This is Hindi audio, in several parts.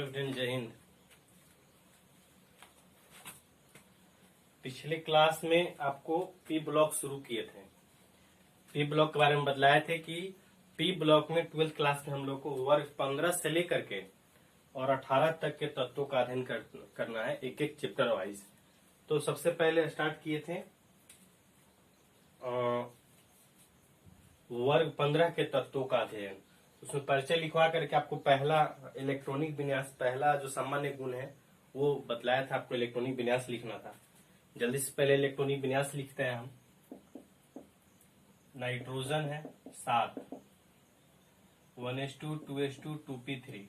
स्टूडेंट, जय हिंद। पिछले क्लास में आपको पी ब्लॉक शुरू किए थे। पी ब्लॉक के बारे में बतलाए थे कि पी ब्लॉक में 12th क्लास में हम लोग को वर्ग 15 से लेकर के और 18 तक के तत्वों का अध्ययन करना है, एक एक चैप्टर वाइज। तो सबसे पहले स्टार्ट किए थे वर्ग 15 के तत्वों का अध्ययन। उसमें परिचय लिखवा करके आपको पहला इलेक्ट्रॉनिक विन्यास, पहला जो सामान्य गुण है वो बतलाया था। आपको इलेक्ट्रॉनिक विन्यास लिखना था। जल्दी से पहले इलेक्ट्रॉनिक विन्यास लिखते हैं हम। नाइट्रोजन है 7, 1s2 2s2 2p3।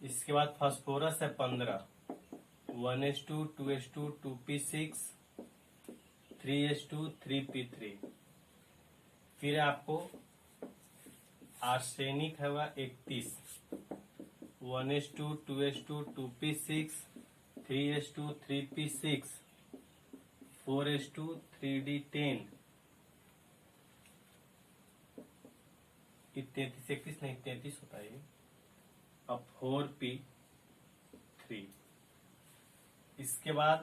इसके बाद फास्फोरस है 15, 1s2 2s2 2p6 3s2 3p3। फिर आपको आर्सेनिक है वह 31, 1s2 2s2 2p6 3s2 3p6 4s2 3d10। 33 31 नहीं 33 होता है। अब 4p3। इसके बाद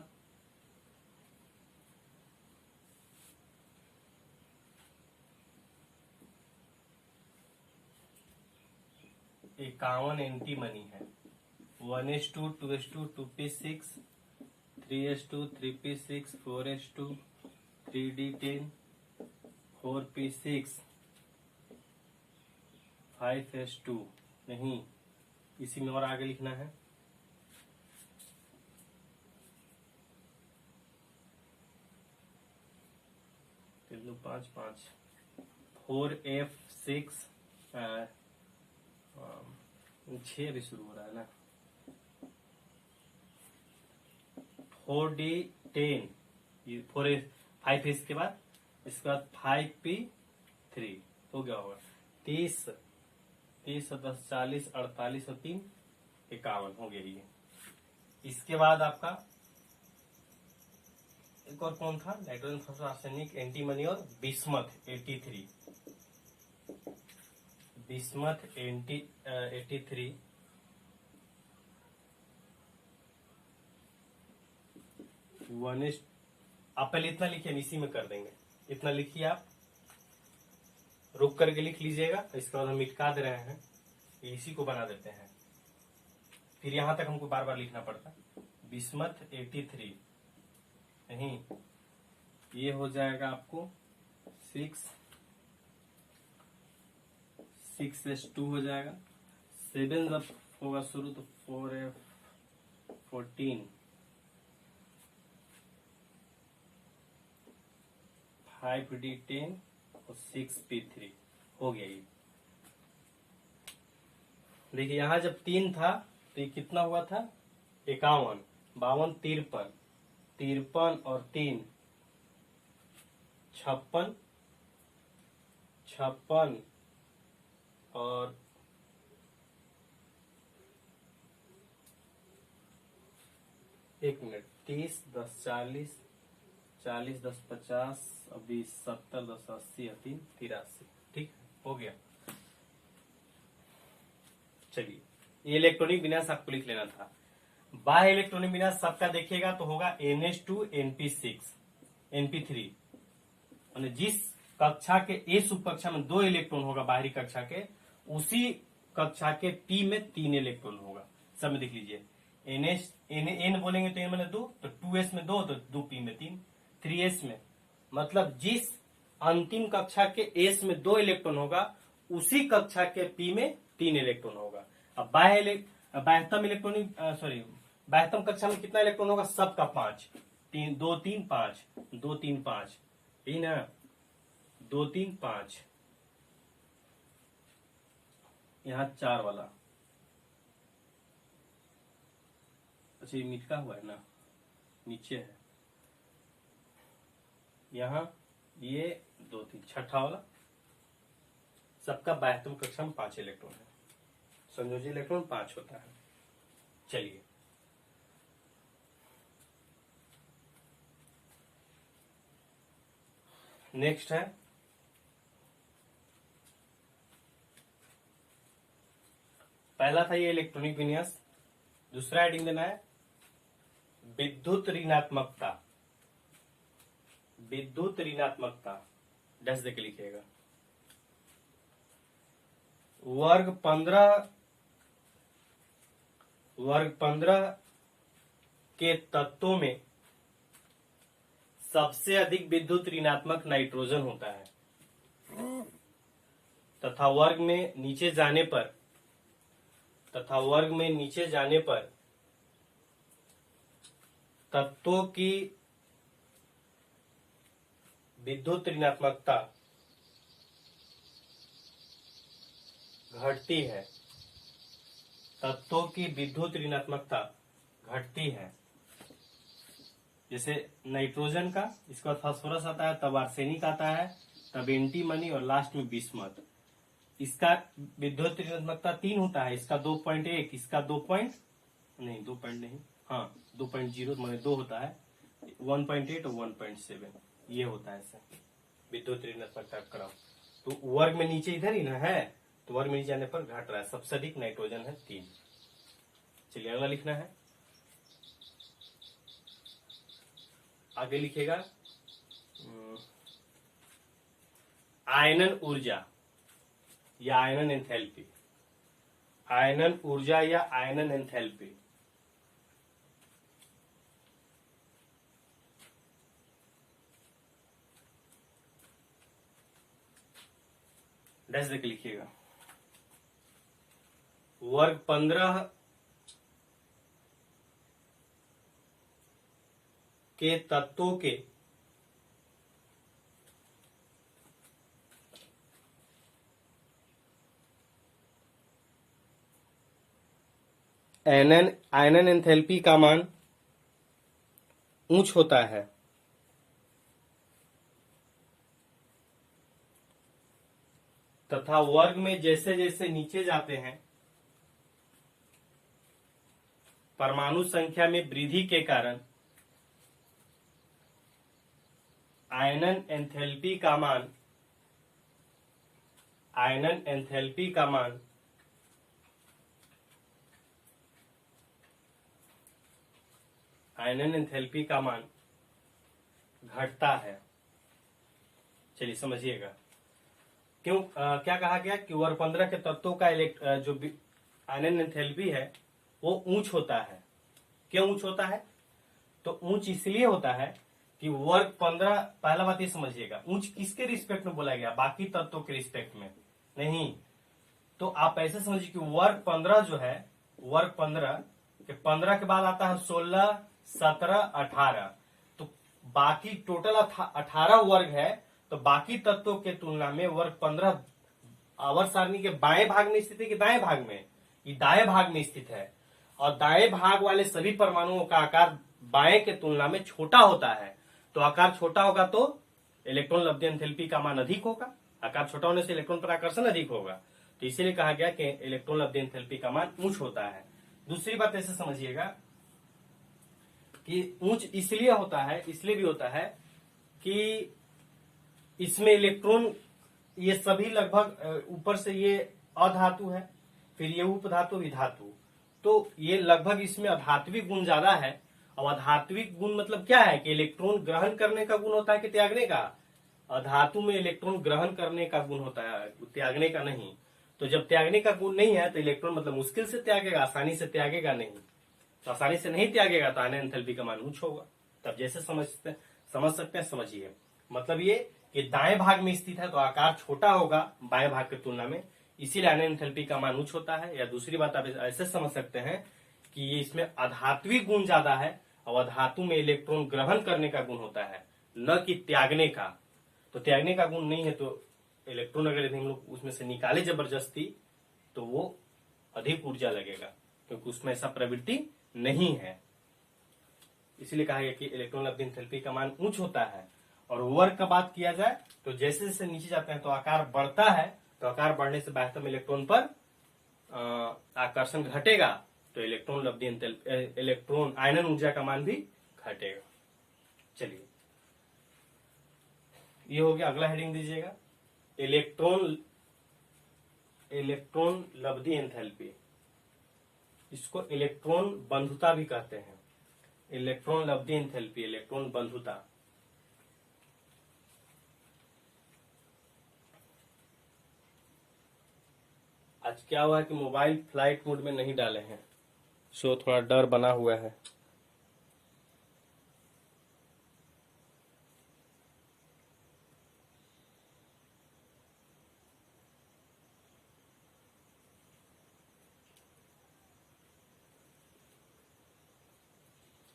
इक्यावन एंटीमनी है, 1s2 2s2 2p6 3s2 3p6 4s2 3d10 4p6 5s2। नहीं, इसी में और आगे लिखना है। तो 5 5 4f6 6 भी शुरू हो रहा है ना। 4d10 ये 5 इसके बाद, इसके बाद 5p3 हो गया होगा। 30 30 10 40 48 और 3 51 हो गया ये। इसके बाद आपका एक और कौन था? नाइट्रोजन, फास्फोरस, आर्सेनिक, एंटीमनी और बिस्मथ 83। बिस्मथ 83। आप पहले इतना लिखिए, हम इसी में कर देंगे। इतना लिखिए, आप रुक करके लिख लीजिएगा। इसके बाद हम मिटका दे रहे हैं, इसी को बना देते हैं। फिर यहां तक हमको बार बार लिखना पड़ता। बिस्मथ 83 नहीं, ये हो जाएगा आपको 6s2 हो जाएगा। 7 जब होगा शुरू तो 4f14 5d10 और 6p3 हो गया ये। देखिए यहां जब 3 था तो ये कितना हुआ था? 51, 52 53 53 और 3 56 56 और 1 मिनट 30 10 40 40 10 50 और 20 70 10 80 और 3 83। ठीक हो गया। चलिए, ये इलेक्ट्रॉनिक विन्यास आपको लिख लेना था। बाह्य इलेक्ट्रॉनिक विन्यास सबका देखिएगा तो होगा NH2 NP6 NP3। जिस कक्षा के एस उप कक्षा में 2 इलेक्ट्रॉन होगा बाहरी कक्षा के, उसी कक्षा के पी में 3 इलेक्ट्रॉन होगा। सब में देख लीजिए। N बोलेंगे तो N में 2, तो 2s में 2 तो 2p में 3, 3s में, मतलब जिस अंतिम कक्षा के एस में 2 इलेक्ट्रॉन होगा उसी कक्षा के पी में 3 इलेक्ट्रॉन होगा। अब बाह्यतम कक्षा में कितना इलेक्ट्रॉन होगा? सबका 5, 3 2 3 5 2 3 5, यही ना, 2 3 5। यहाँ 4 वाला, अच्छा ये मिटका हुआ है ना, नीचे है। यहाँ ये 2 3 छठा वाला, सबका बाह्यतम कक्षा में 5 इलेक्ट्रॉन है। संयोजी इलेक्ट्रॉन 5 होता है। चलिए, नेक्स्ट है पहला था ये इलेक्ट्रॉनिक विन्यास। दूसरा हेडिंग देना है विद्युत ऋणात्मकता। विद्युत ऋणात्मकता डैश देके लिखिएगा। वर्ग 15 के तत्वों में सबसे अधिक विद्युत ऋणात्मक नाइट्रोजन होता है तथा वर्ग में नीचे जाने पर तत्वों की विद्युत ऋणात्मकता घटती है। तत्वों की विद्युत ऋणात्मकता घटती है। जैसे नाइट्रोजन का, इसके बाद फास्फोरस आता है, तब आर्सेनिक आता है, तब एंटीमनी और लास्ट में बिस्मथ। इसका विद्युत ऋणात्मकता 3 होता है, इसका 2.1, इसका 2.0 माने 2 होता है, 1.8 और 1.7 ये होता है ऐसे विद्युत ऋणात्मकता क्रम। तो वर्ग में नीचे इधर ही ना है, तो वर्ग में नीचे जाने पर घट रहा है। सबसे अधिक नाइट्रोजन है 3। चलिए अगला लिखना है। आगे लिखेगा आयनन ऊर्जा या आयनन एंथैल्पी। आयनन ऊर्जा या आयनन एंथैल्पी। डैश देके लिखिएगा। वर्ग 15 के तत्वों के आयनन एंथैल्पी का मान उच्च होता है तथा वर्ग में जैसे जैसे नीचे जाते हैं परमाणु संख्या में वृद्धि के कारण आयनन एंथैल्पी का मान घटता है। चलिए समझिएगा क्यों क्या कहा गया कि वर्ग 15 के तत्वों का जो आयनन एंथैल्पी है वो ऊंच होता है। क्यों ऊंच होता है? तो ऊंच इसलिए होता है कि वर्ग 15, पहला बात ये समझिएगा, ऊंच किसके रिस्पेक्ट में बोला गया? बाकी तत्वों के रिस्पेक्ट में नहीं। तो आप ऐसे समझिए कि वर्ग 15 जो है, वर्ग 15 के बाद आता है 16, 17, 18। तो बाकी टोटल 18 वर्ग है। तो बाकी तत्वों के तुलना में वर्ग 15 आवर्त सारणी के बाएं भाग में स्थित है कि दाएं भाग में? ये दाएं भाग में स्थित है। और दाएं भाग वाले सभी परमाणुओं का आकार बाएं के तुलना में छोटा होता है। तो आकार छोटा होगा तो इलेक्ट्रॉन लब्धि एंथैल्पी का मान अधिक होगा। आकार छोटा होने से इलेक्ट्रॉन पर आकर्षण अधिक होगा। तो इसीलिए कहा गया कि इलेक्ट्रॉन लब्धि एंथैल्पी का मान उच्च होता है। दूसरी बात ऐसे समझिएगा कि उच्च इसलिए होता है, इसलिए भी होता है कि इसमें इलेक्ट्रॉन ये सभी लगभग ऊपर से ये अधातु है, फिर ये उपधातु विधातु, तो ये लगभग इसमें अधात्विक गुण ज्यादा है। अब अधात्विक गुण मतलब क्या है कि इलेक्ट्रॉन ग्रहण करने का गुण होता है कि त्यागने का? अधातु में इलेक्ट्रॉन ग्रहण करने का गुण होता है, त्यागने का नहीं। तो जब त्यागने का गुण नहीं है तो इलेक्ट्रॉन मतलब मुश्किल से त्यागेगा, आसानी से त्यागेगा नहीं। तो आसानी से नहीं त्यागेगा तो आयनन एंथैल्पी का मान उच्च होगा। तब जैसे समझ सकते हैं समझिए। मतलब ये कि दाएं भाग में स्थित है तो आकार छोटा होगा बाएं भाग की तुलना में, इसीलिए आयनन एंथैल्पी का मान उच्च होता है। या दूसरी बात आप ऐसे समझ सकते हैं कि ये इसमें अधात्विक गुण ज्यादा है और धातु में इलेक्ट्रॉन ग्रहण करने का गुण होता है, न कि त्यागने का। तो त्यागने का गुण नहीं है तो इलेक्ट्रॉन अगर हम लोग उसमें से निकाले जबरदस्ती तो वो अधिक ऊर्जा लगेगा, क्योंकि उसमें ऐसा प्रवृत्ति नहीं है। इसलिए कहा गया कि इलेक्ट्रॉन लब्धि एंथैल्पी का मान उच्च होता है। और वर्ग का बात किया जाए तो जैसे जैसे नीचे जाते हैं तो आकार बढ़ता है, तो आकार बढ़ने से वास्तव में इलेक्ट्रॉन पर आकर्षण घटेगा, तो इलेक्ट्रॉन लब्धि इलेक्ट्रॉन आयनन ऊर्जा का मान भी घटेगा। चलिए ये हो गया। अगला हेडिंग दीजिएगा इलेक्ट्रॉन लब्धि एंथैल्पी। इसको इलेक्ट्रॉन बंधुता भी कहते हैं, इलेक्ट्रॉन लब्धि एंथैल्पी, इलेक्ट्रॉन बंधुता। आज क्या हुआ है कि मोबाइल फ्लाइट मोड में नहीं डाले हैं, सो थोड़ा डर बना हुआ है।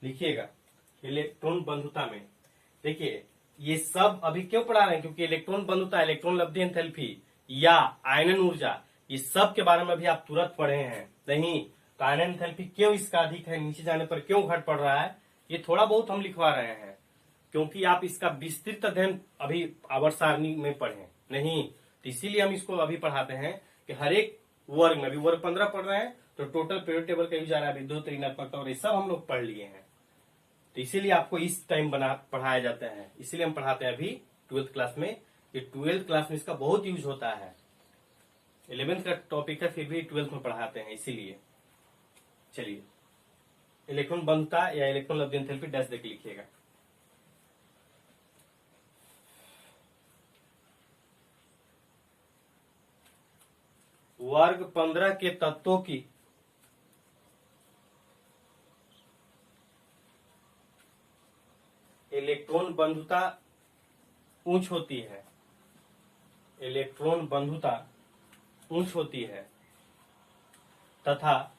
लिखिएगा इलेक्ट्रॉन बंधुता में। देखिए ये सब अभी क्यों पढ़ा रहे हैं, क्योंकि इलेक्ट्रॉन बंधुता, इलेक्ट्रॉन लब्धि एंथैल्पी या आयनन ऊर्जा, ये सब के बारे में भी आप तुरंत पढ़े हैं नहीं। तो आयनन एंथैल्पी क्यों इसका अधिक है, नीचे जाने पर क्यों घट पड़ रहा है, ये थोड़ा बहुत हम लिखवा रहे हैं, क्योंकि आप इसका विस्तृत अध्ययन अभी आवर्त सारणी में पढ़े नहीं। तो इसीलिए हम इसको अभी पढ़ाते हैं कि हर एक वर्ग में, अभी वर्ग 15 पढ़ रहे हैं तो टोटल पीरियड टेबल का यूज आ रहा है, विद्युत ऋणात्मक और ये सब हम लोग पढ़ लिए हैं। तो इसीलिए आपको इस टाइम पढ़ाया जाता है, इसीलिए हम पढ़ाते हैं अभी 12th क्लास में। ये 12th क्लास में इसका बहुत यूज होता है, 11th का टॉपिक है फिर भी 12th में पढ़ाते हैं इसीलिए। चलिए इलेक्ट्रॉन बंधुता या इलेक्ट्रॉन लब्धि एंथैल्पी डैश देके लिखिएगा। वर्ग 15 के तत्वों की इलेक्ट्रॉन बंधुता ऊंच होती है, इलेक्ट्रॉन बंधुता ऊंच होती है तथा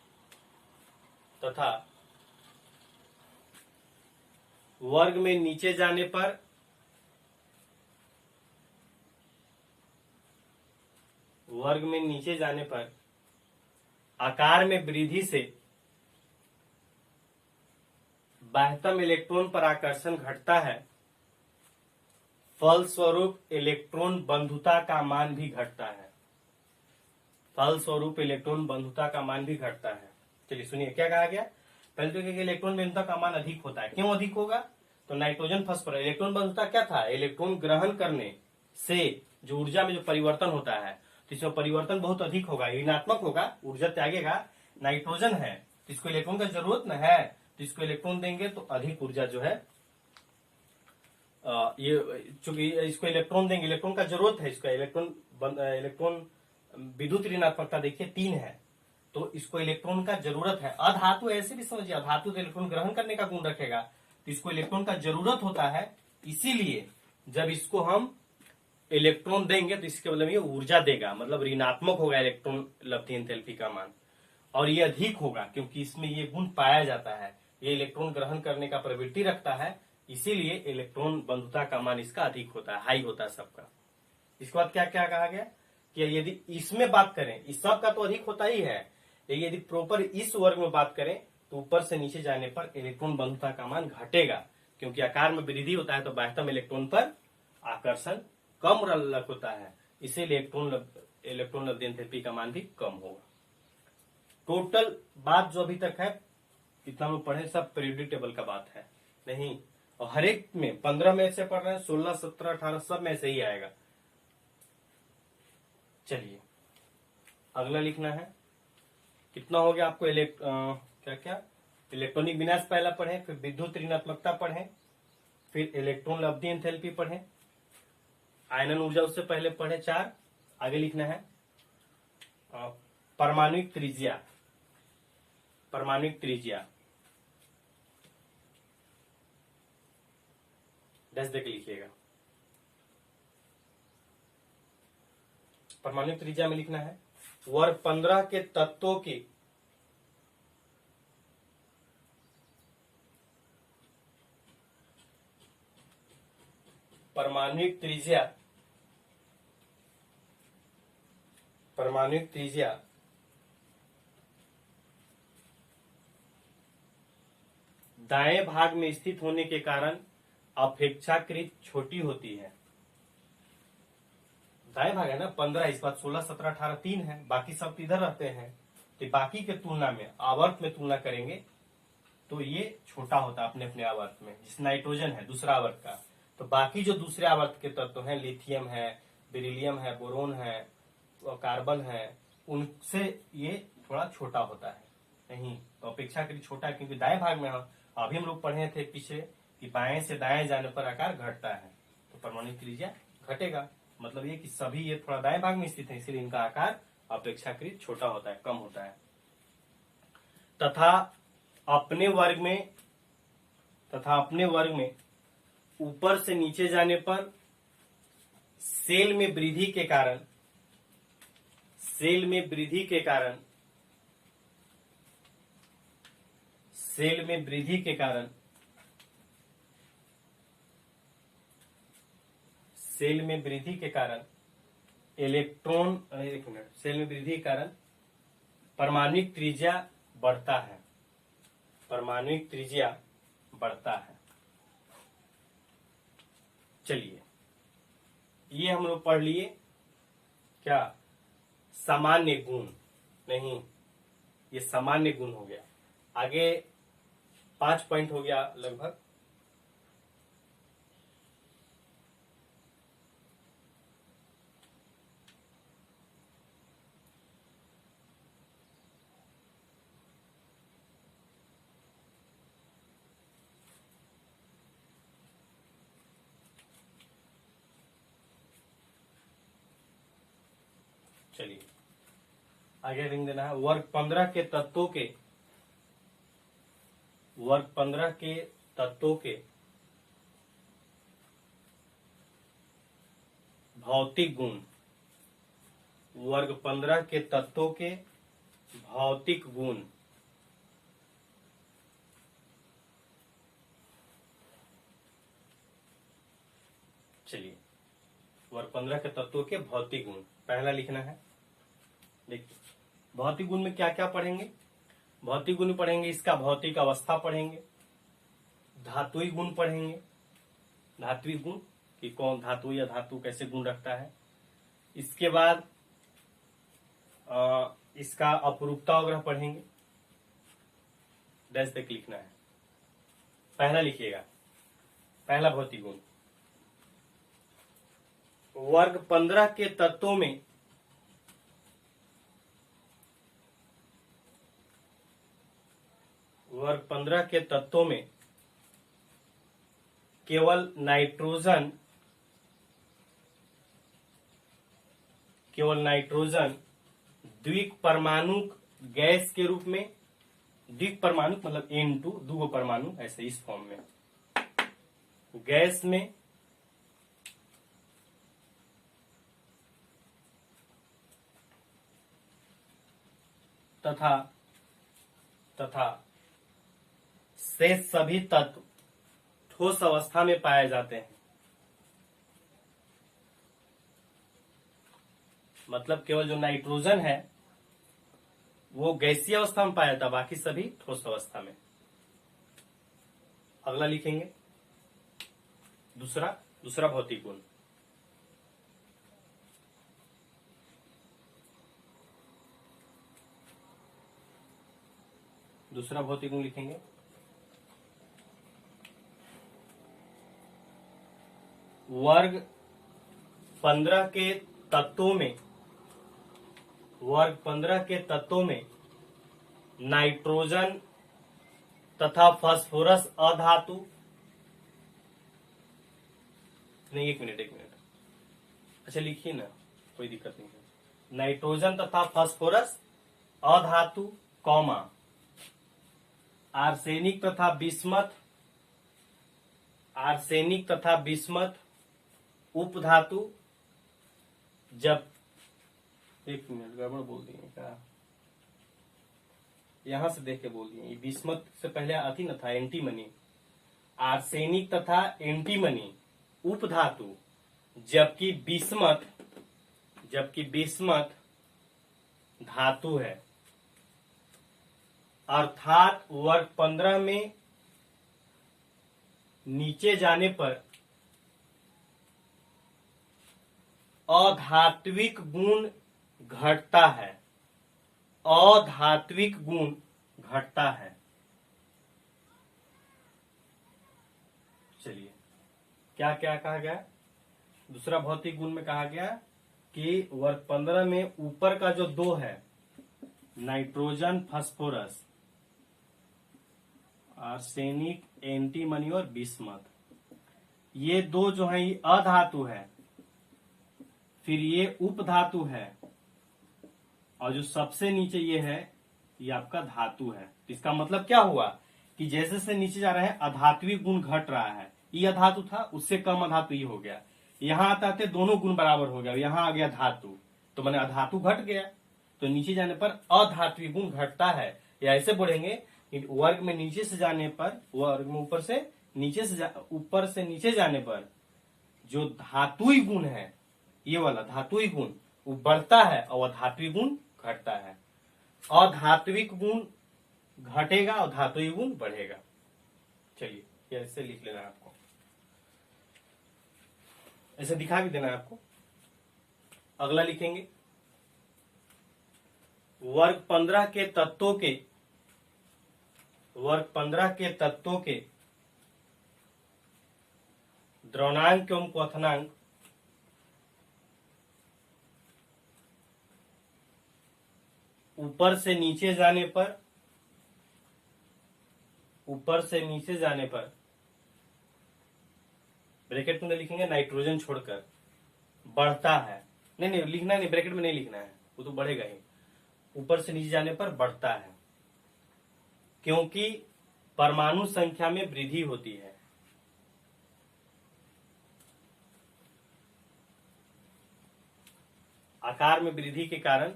वर्ग में नीचे जाने पर आकार में वृद्धि से बाह्यतम इलेक्ट्रॉन पर आकर्षण घटता है, फलस्वरूप इलेक्ट्रॉन बंधुता का मान भी घटता है, फलस्वरूप इलेक्ट्रॉन बंधुता का मान भी घटता है। चलिए सुनिए क्या कहा गया। पहले तो इलेक्ट्रॉन बंधुता का मान अधिक होता है, क्यों अधिक होगा, तो नाइट्रोजन फॉस्फोरस, इलेक्ट्रॉन बंधुता क्या था, इलेक्ट्रॉन ग्रहण करने से जो ऊर्जा में जो परिवर्तन होता है, तो इसमें परिवर्तन बहुत अधिक होगा, ऋणात्मक होगा, ऊर्जा त्यागेगा। नाइट्रोजन है तो इसको इलेक्ट्रॉन का जरूरत न है, तो इसको इलेक्ट्रॉन देंगे तो अधिक ऊर्जा जो है ये चूंकि इसको इलेक्ट्रॉन देंगे, इलेक्ट्रॉन का जरूरत है, इसका इलेक्ट्रॉन विद्युत ऋणात्मकता देखिए 3 है, तो इसको इलेक्ट्रॉन का जरूरत है। अधातु ऐसे भी समझिए, अधातु तो इलेक्ट्रॉन ग्रहण करने का गुण रखेगा, तो इसको इलेक्ट्रॉन का जरूरत होता है, इसीलिए जब इसको हम इलेक्ट्रॉन देंगे तो इसके मतलब ये ऊर्जा देगा, मतलब ऋणात्मक होगा इलेक्ट्रॉन लब्धि एंथैल्पी का मान, और ये अधिक होगा क्योंकि इसमें ये गुण पाया जाता है, ये इलेक्ट्रॉन ग्रहण करने का प्रवृत्ति रखता है, इसीलिए इलेक्ट्रॉन बंधुता का मान इसका अधिक होता है, हाई होता है सबका। इसके बाद क्या क्या कहा गया कि यदि इसमें बात करें, इस सब का तो अधिक होता ही है, लेकिन यदि प्रॉपर इस वर्ग में बात करें तो ऊपर से नीचे जाने पर इलेक्ट्रॉन बंधुता का मान घटेगा, क्योंकि आकार में वृद्धि होता है तो बाह्यतम इलेक्ट्रॉन पर आकर्षण कम होता है, इसीलिए इलेक्ट्रॉन लब्धि एंथैल्पी का मान भी कम होगा। टोटल बात जो अभी तक है इतना हम पढ़े, सब पीरियोडिक टेबल का बात है नहीं, और हर एक में 15 में से पढ़ रहे हैं, 16, 17, 18 सब में से ही आएगा। चलिए अगला लिखना है, कितना हो गया आपको क्या इलेक्ट्रॉनिक विनाश पहला पढ़े, फिर विद्युत ऋणात्मकता पढ़े, फिर इलेक्ट्रॉन लब्धि एंथैल्पी पढ़े, आयनन ऊर्जा उससे पहले पढ़े 4। आगे लिखना है परमाणुक त्रिज्या, डैश देके लिखिएगा। परमाणुक त्रिज्या में लिखना है वर्ग 15 के तत्वों की परमाणुक त्रिज्या दाएं भाग में स्थित होने के कारण अपेक्षाकृत छोटी होती है। दाएं भाग है ना 15, इस बात 16, 17, 18 3 है, बाकी सब इधर रहते हैं, तो बाकी के तुलना में आवर्त में तुलना करेंगे तो ये छोटा होता है अपने अपने आवर्त में। जिस नाइट्रोजन है दूसरा आवर्त का, तो बाकी जो दूसरे आवर्त के तत्व हैं, लिथियम है, बेरिलियम है, बोरोन है, कार्बन है, उनसे ये थोड़ा छोटा होता है। नहीं, तो अपेक्षाकृत छोटा है, क्योंकि दाएं भाग में अभी हम लोग पढ़े थे पीछे कि बाएं से दाएं जाने पर आकार घटता है, तो परमाणु त्रिज्या घटेगा। मतलब ये कि सभी ये थोड़ा दाएं भाग में स्थित है, इसलिए इनका आकार अपेक्षाकृत छोटा होता है, कम होता है। तथा अपने वर्ग में ऊपर से नीचे जाने पर सेल में वृद्धि के कारण सेल में वृद्धि के कारण इलेक्ट्रॉन सेल में वृद्धि के कारण परमाणुक त्रिज्या बढ़ता है। चलिए, ये हम लोग पढ़ लिए क्या, सामान्य गुण। नहीं, ये सामान्य गुण हो गया। आगे 5 पॉइंट हो गया लगभग। चलिए आगे लिख देना है, वर्ग 15 के तत्वों के भौतिक गुण। वर्ग 15 के तत्वों के भौतिक गुण। चलिए, वर्ग 15 के तत्वों के भौतिक गुण पहला लिखना है। देखिए, भौतिक गुण में क्या क्या पढ़ेंगे? भौतिक गुण पढ़ेंगे, इसका भौतिक अवस्था पढ़ेंगे, धातुई गुण पढ़ेंगे, धात्विक गुण कि कौन धातु या धातु कैसे गुण रखता है। इसके बाद इसका अपरूपता वगैरह पढ़ेंगे। डैश तक लिखना है। पहला लिखिएगा, पहला भौतिक गुण, वर्ग 15 के तत्वों में केवल नाइट्रोजन द्विपरमाणु गैस के रूप में, द्विपरमाणु मतलब N2 दो परमाणु, ऐसे इस फॉर्म में गैस में तथा शेष सभी तत्व ठोस अवस्था में पाए जाते हैं। मतलब केवल जो नाइट्रोजन है वो गैसीय अवस्था में पाया जाता है, बाकी सभी ठोस अवस्था में। अगला लिखेंगे दूसरा भौतिक गुण, दूसरा भौतिक गुण लिखेंगे वर्ग 15 के तत्वों में नाइट्रोजन तथा फास्फोरस अधातु, नहीं एक मिनट, अच्छा लिखिए ना, कोई दिक्कत नहीं है। नाइट्रोजन तथा फास्फोरस अधातु कॉमा आर्सेनिक तथा बिस्मथ उपधातु, जब एक मिनट गड़बड़ बोल दिए क्या, यहां से देख के बोल दिए, बिस्मथ से पहले आती न था एंटीमनी, आर्सेनिक तथा एंटीमनी उपधातु, जबकि बिस्मथ धातु है। अर्थात वर्ग 15 में नीचे जाने पर अधात्विक गुण घटता है, चलिए, क्या क्या कहा गया? दूसरा भौतिक गुण में कहा गया कि वर्ग 15 में ऊपर का जो दो है नाइट्रोजन फास्फोरस, आर्सेनिक, एंटीमनी और बिस्मथ, ये दो जो है ये अधातु है, फिर ये उपधातु है, और जो सबसे नीचे ये है ये आपका धातु है। तो इसका मतलब क्या हुआ कि जैसे जैसे नीचे जा रहे हैं अधात्वी गुण घट रहा है। ये अधातु था, उससे कम अधातु ये हो गया, यहाँ आते आते दोनों गुण बराबर हो गया, यहाँ आ गया धातु, तो मैंने अधातु घट गया, तो नीचे जाने पर अधात्वी गुण घटता है। या ऐसे बोलेंगे कि वर्ग में नीचे से जाने पर, वर्ग में ऊपर से नीचे जाने पर जो धातुई गुण है, ये वाला धातुई गुण वो बढ़ता है और अधात्विक गुण घटता है। अधात्विक गुण घटेगा और धातुई गुण बढ़ेगा। चलिए ऐसे लिख लेना है आपको, ऐसे दिखा भी देना है आपको। अगला लिखेंगे वर्ग 15 के तत्वों के द्रवणांक एवं क्वथनांक ऊपर से नीचे जाने पर ब्रैकेट में लिखेंगे नाइट्रोजन छोड़कर बढ़ता है। नहीं लिखना नहीं, ब्रैकेट में नहीं लिखना है, वो तो बढ़ेगा ही। ऊपर से नीचे जाने पर बढ़ता है क्योंकि परमाणु संख्या में वृद्धि होती है। आकार में वृद्धि के कारण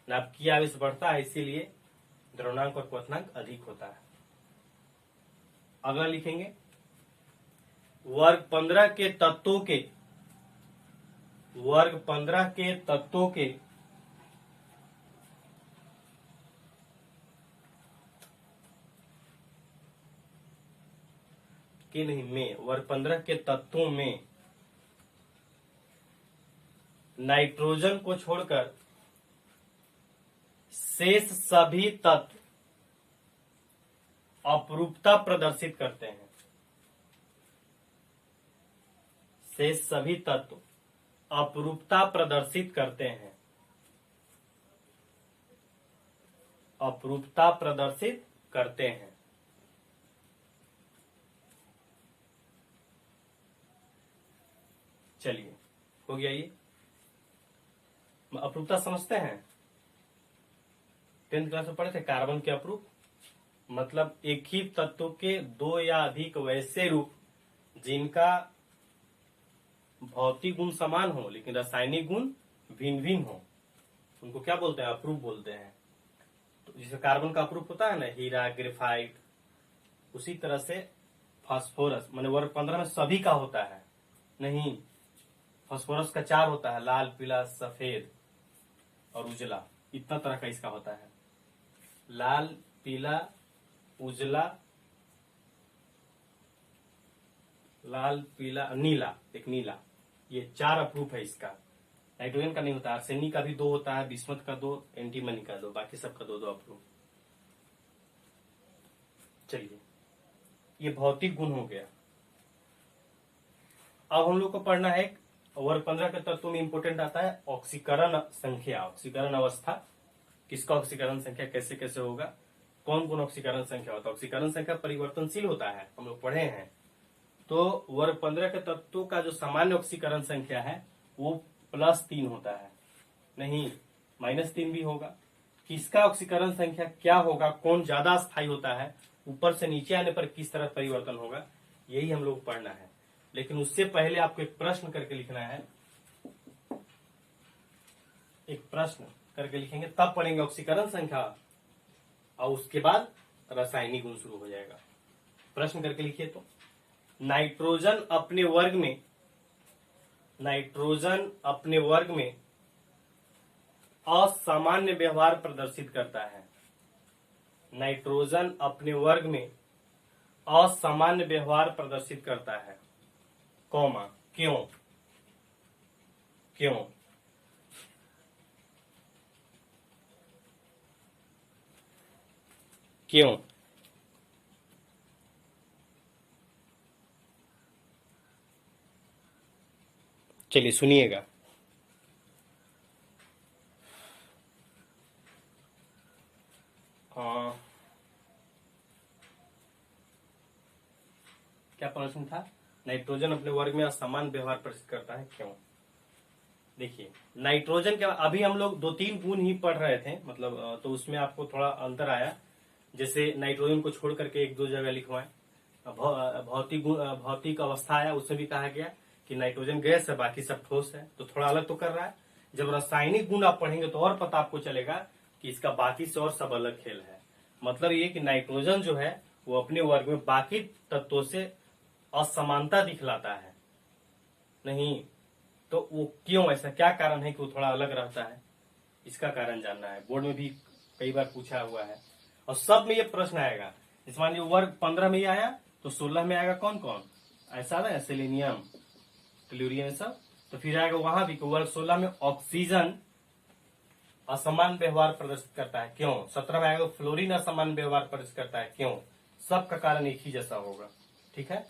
नाभिकीय आवेश बढ़ता है, इसीलिए द्रवणांक और क्वथनांक अधिक होता है। अगला लिखेंगे वर्ग 15 के तत्वों वर्ग 15 के तत्वों में नाइट्रोजन को छोड़कर शेष सभी तत्व अपरूपता प्रदर्शित करते हैं। शेष सभी तत्व अपरूपता प्रदर्शित करते हैं। अपरूपता प्रदर्शित करते हैं। चलिए हो गया ये। अपरूपता समझते हैं, 10th क्लास में पढ़े थे कार्बन के अपरूप, मतलब एक ही तत्व के दो या अधिक वैसे रूप जिनका भौतिक गुण समान हो लेकिन रासायनिक गुण भिन्न भिन्न हो, उनको क्या बोलते हैं? अपरूप बोलते हैं। तो जैसे कार्बन का अपरूप होता है ना हीरा, ग्रेफाइट, उसी तरह से फास्फोरस, माने वर्ग 15 में सभी का होता है नहीं, फास्फोरस का 4 होता है, लाल, पीला, सफेद और उजला, इतना तरह का इसका होता है। लाल, पीला, उजला, नीला, एक नीला, ये 4 अपरूप है इसका। नाइट्रोजन का नहीं होता, आर्सेनिक का भी 2 होता है, बिस्मथ का 2, एंटीमनी का 2, बाकी सबका 2 अपरूप। चलिए ये भौतिक गुण हो गया। अब हम लोग को पढ़ना है वर्ग 15 के तत्वों में इंपोर्टेंट आता है ऑक्सीकरण संख्या, ऑक्सीकरण अवस्था। किसका ऑक्सीकरण संख्या कैसे कैसे होगा, कौन कौन ऑक्सीकरण संख्या होता है? ऑक्सीकरण संख्या परिवर्तनशील होता है, हम लोग पढ़े हैं। तो वर्ग 15 के तत्वों का जो सामान्य ऑक्सीकरण संख्या है वो +3 होता है, नहीं -3 भी होगा। किसका ऑक्सीकरण संख्या क्या होगा, कौन ज्यादा स्थायी होता है, ऊपर से नीचे आने पर किस तरह परिवर्तन होगा, यही हम लोग पढ़ना है। लेकिन उससे पहले आपको एक प्रश्न करके लिखना है, एक प्रश्न करके लिखेंगे तब पढ़ेंगे ऑक्सीकरण संख्या, और उसके बाद रासायनिक गुण शुरू हो जाएगा। प्रश्न करके लिखिए तो नाइट्रोजन अपने वर्ग में असामान्य व्यवहार प्रदर्शित करता है। नाइट्रोजन अपने वर्ग में असामान्य व्यवहार प्रदर्शित करता है, कौमा, क्यों? चलिए सुनिएगा। नाइट्रोजन अपने वर्ग में असमान व्यवहार प्रदर्शित करता है, क्यों? देखिए, नाइट्रोजन के अभी हम लोग 2-3 गुण ही पढ़ रहे थे, मतलब तो उसमें आपको थोड़ा अंतर आया। जैसे नाइट्रोजन को छोड़ करके 1-2 जगह लिखवाएं। भौतिक अवस्था आया, उसमें भी कहा गया कि नाइट्रोजन गैस है, बाकी सब ठोस है, तो थोड़ा अलग तो कर रहा है। जब रासायनिक गुण आप पढ़ेंगे तो और पता आपको चलेगा कि इसका बाकी से और सब अलग खेल है। मतलब ये कि नाइट्रोजन जो है वो अपने वर्ग में बाकी तत्वों से असमानता दिखलाता है। नहीं तो वो क्यों, ऐसा क्या कारण है कि वो थोड़ा अलग रहता है? इसका कारण जानना है। बोर्ड में भी कई बार पूछा हुआ है और सब में ये प्रश्न आएगा। इस मान लीजिए वर्ग 15 में ही आया तो 16 में आएगा कौन कौन, ऐसा ना, सेलेनियम, टेलुरियम, सब। तो फिर आएगा वहां भी वर्ग 16 में ऑक्सीजन असमान व्यवहार प्रदर्शित करता है, क्यों? 17 में आएगा फ्लोरीन असमान व्यवहार प्रदर्शित करता है, क्यों? सबका कारण एक ही जैसा होगा। ठीक है,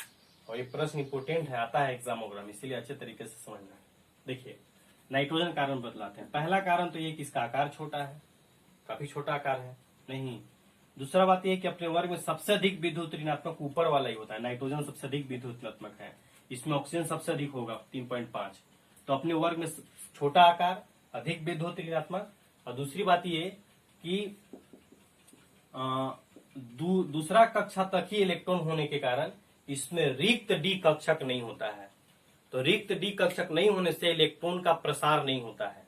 और ये प्रश्न इंपोर्टेंट है, आता है एग्जामोग्राम, इसीलिए अच्छे तरीके से समझना है। देखिए, नाइट्रोजन कारण बतलाते हैं। पहला कारण तो ये कि इसका आकार छोटा है, काफी छोटा आकार है। नहीं, दूसरा बात यह कि अपने वर्ग में सबसे अधिक विद्युत ऋणात्मक ऊपर वाला ही होता है। नाइट्रोजन सबसे अधिक विद्युत ऋणात्मक है, इसमें ऑक्सीजन सबसे अधिक होगा 3.5। तो अपने वर्ग में छोटा आकार, अधिक विद्युत ऋणात्मक। और दूसरी बात ये कि दूसरा कक्षा तक ही इलेक्ट्रॉन होने के कारण इसमें रिक्त डी कक्षक नहीं होता है। तो रिक्त डी कक्षक नहीं होने से इलेक्ट्रॉन का प्रसार नहीं होता है।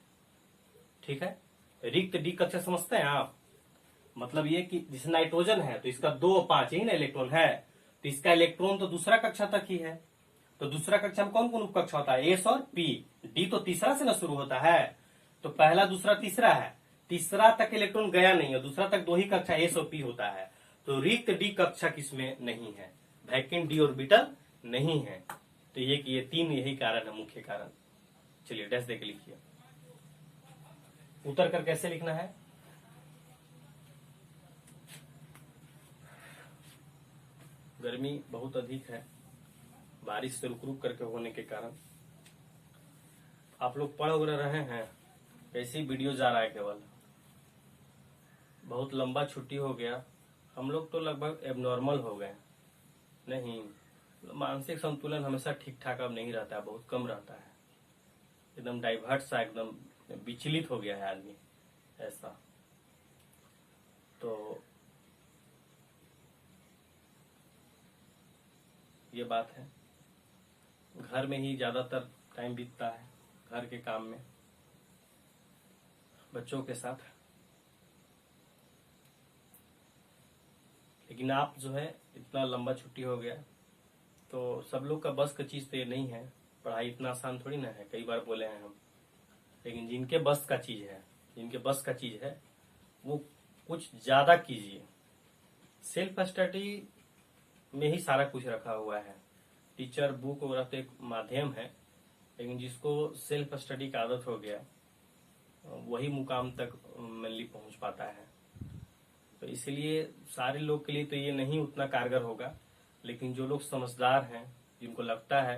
ठीक है, रिक्त डी कक्षक समझते हैं आप? मतलब ये कि जैसे नाइट्रोजन है तो इसका 2 और 5 ही ना इलेक्ट्रॉन है, तो इसका इलेक्ट्रॉन तो दूसरा कक्षा तक ही है। तो दूसरा कक्षा में कौन कौन उपकक्षा होता है? एस और पी। डी तो तीसरा से ना शुरू होता है, तो पहला, दूसरा, तीसरा है। तीसरा तक इलेक्ट्रॉन गया नहीं है, दूसरा तक 2 ही कक्षा एस और पी होता है। तो रिक्त डी कक्षक इसमें नहीं है, वैकेंट डी ऑर्बिटल नहीं है। तो ये 3 यही कारण है, मुख्य कारण। चलिए डैश देके लिखिए। उतर कर कैसे लिखना है? गर्मी बहुत अधिक है, बारिश से रुक रुक करके होने के कारण। आप लोग पढ़ रहे हैं, ऐसे ही वीडियो जा रहा है केवल। बहुत लंबा छुट्टी हो गया, हम लोग तो लगभग एबनॉर्मल हो गए। नहीं, मानसिक संतुलन हमेशा ठीक ठाक अब नहीं रहता है, बहुत कम रहता है। एकदम डाइवर्ट सा, एकदम विचलित हो गया है आदमी, ऐसा। तो ये बात है। घर में ही ज्यादातर टाइम बीतता है, घर के काम में, बच्चों के साथ। लेकिन आप जो है, इतना लंबा छुट्टी हो गया तो सब लोग का बस का चीज तो ये नहीं है। पढ़ाई इतना आसान थोड़ी ना है, कई बार बोले हैं हम। लेकिन जिनके बस का चीज है, जिनके बस का चीज है, वो कुछ ज्यादा कीजिए। सेल्फ स्टडी में ही सारा कुछ रखा हुआ है। टीचर, बुक वगैरह तो एक माध्यम है, लेकिन जिसको सेल्फ स्टडी का आदत हो गया वही मुकाम तक मेनली पहुंच पाता है। तो इसलिए सारे लोग के लिए तो ये नहीं उतना कारगर होगा, लेकिन जो लोग समझदार हैं, जिनको लगता है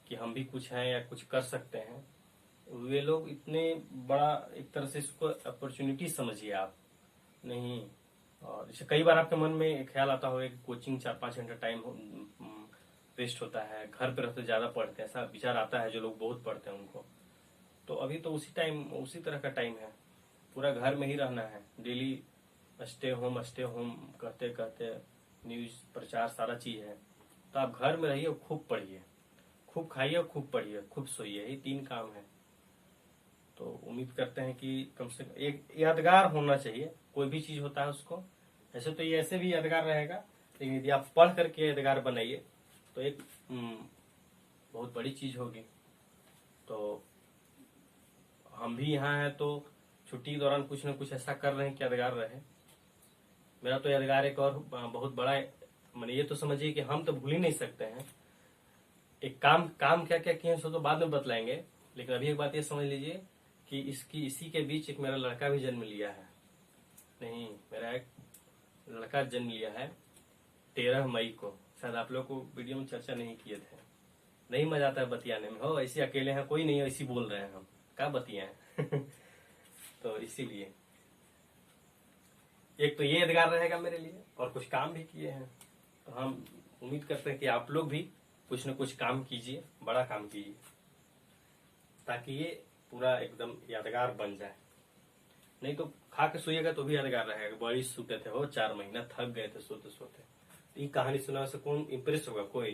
कि हम भी कुछ हैं या कुछ कर सकते हैं, वे लोग इतने बड़ा, एक तरह से इसको अपॉर्चुनिटी समझिए आप। नहीं, और जैसे कई बार आपके मन में ख्याल आता होगा कि कोचिंग 4-5 घंटा टाइम वेस्ट होता है, घर पे रहते ज्यादा पढ़ते हैं, ऐसा विचार आता है जो लोग बहुत पढ़ते हैं उनको। तो अभी तो उसी तरह का टाइम है, पूरा घर में ही रहना है। डेली स्टे होम कहते कहते न्यूज प्रचार सारा चीज है। तो आप घर में रहिए, खूब पढ़िए, खूब खाइए और खूब पढ़िए, खूब सोइए, यही 3 काम है। तो उम्मीद करते हैं कि कम से कम एक यादगार होना चाहिए, कोई भी चीज होता है उसको। ऐसे तो ये ऐसे भी यादगार रहेगा, लेकिन यदि आप पढ़ करके यादगार बनाइए तो एक बहुत बड़ी चीज होगी। तो हम भी यहाँ हैं तो छुट्टी के दौरान कुछ न कुछ ऐसा कर रहे हैं कि यादगार रहे। मेरा तो यादगार एक और बहुत बड़ा है, मैंने ये तो समझिए कि हम तो भूल ही नहीं सकते हैं। एक काम क्या क्या किए सो तो बाद में बतलाएंगे, लेकिन अभी एक बात ये समझ लीजिए कि इसी के बीच एक मेरा लड़का भी जन्म लिया है। नहीं, मेरा एक लड़का जन्म लिया है 13 मई को। शायद आप लोग को वीडियो में चर्चा नहीं किए थे। नहीं मजा आता है बतियाने में, हो ऐसे अकेले हैं, कोई नहीं है, ऐसी बोल रहे हैं हम, क्या बतियाएं। तो इसीलिए एक तो ये यादगार रहेगा मेरे लिए, और कुछ काम भी किए हैं। तो हम उम्मीद करते हैं कि आप लोग भी कुछ न कुछ काम कीजिए, बड़ा काम कीजिए, ताकि ये पूरा एकदम यादगार बन जाए। नहीं तो खा के सोइएगा तो भी यादगार रहेगा। बड़ी सूते थे हो, 4 महीना थक गए थे सोते सोते। तो ये कहानी सुनाने से कौन इम्प्रेस होगा? कोई।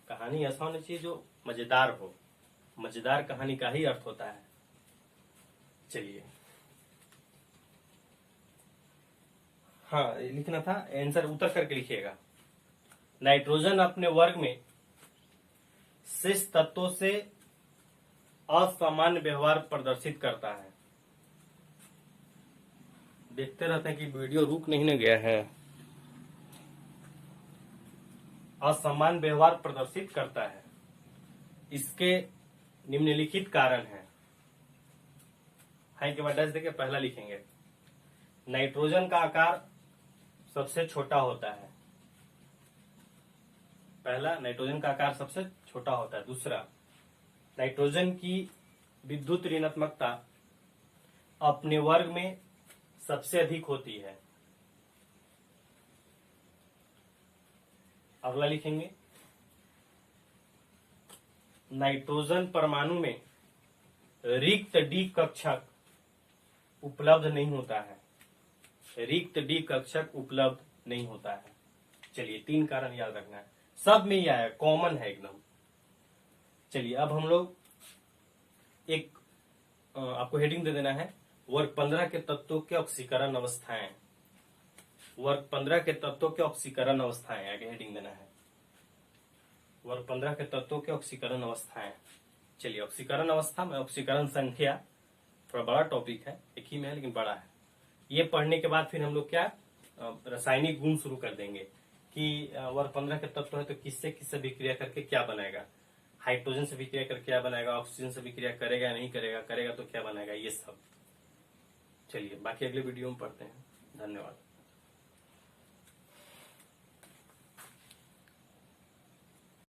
कहानी ऐसा होनी चाहिए जो मजेदार हो। मजेदार कहानी का ही अर्थ होता है। चलिए, हाँ लिखना था, आंसर उत्तर करके लिखिएगा। नाइट्रोजन अपने वर्ग में शेष तत्वों से असामान्य व्यवहार प्रदर्शित करता है। देखते रहते हैं कि वीडियो रुक नहीं न गया है। असामान्य व्यवहार प्रदर्शित करता है, इसके निम्नलिखित कारण है के बाद डैश देके पहला लिखेंगे। नाइट्रोजन का आकार सबसे छोटा होता है। पहला, नाइट्रोजन का आकार सबसे छोटा होता है। दूसरा, नाइट्रोजन की विद्युत ऋणात्मकता अपने वर्ग में सबसे अधिक होती है। अगला लिखेंगे, नाइट्रोजन परमाणु में रिक्त डी कक्षक उपलब्ध नहीं होता है। रिक्त डी कक्षक उपलब्ध नहीं होता है। चलिए, 3 कारण याद रखना है, सब में ही आया, कॉमन है एकदम। चलिए, अब हम लोग एक आपको हेडिंग दे देना है, वर्ग 15 के तत्वों के ऑक्सीकरण अवस्थाएं। वर्ग 15 के तत्वों के ऑक्सीकरण अवस्थाएं आगे हेडिंग देना है। वर्ग 15 के तत्वों के ऑक्सीकरण अवस्थाएं। चलिए, ऑक्सीकरण अवस्था में ऑक्सीकरण संख्या थोड़ा बड़ा टॉपिक है, एक ही में है लेकिन बड़ा है। ये पढ़ने के बाद फिर हम लोग क्या रासायनिक गुण शुरू कर देंगे कि वर्ग 15 के तत्व है तो किससे किससे विक्रिया करके क्या बनाएगा। हाइड्रोजन से विक्रिया करके क्या बनाएगा, ऑक्सीजन से विक्रिया करेगा या नहीं करेगा, करेगा तो क्या बनाएगा, ये सब। चलिए, बाकी अगले वीडियो में पढ़ते हैं। धन्यवाद।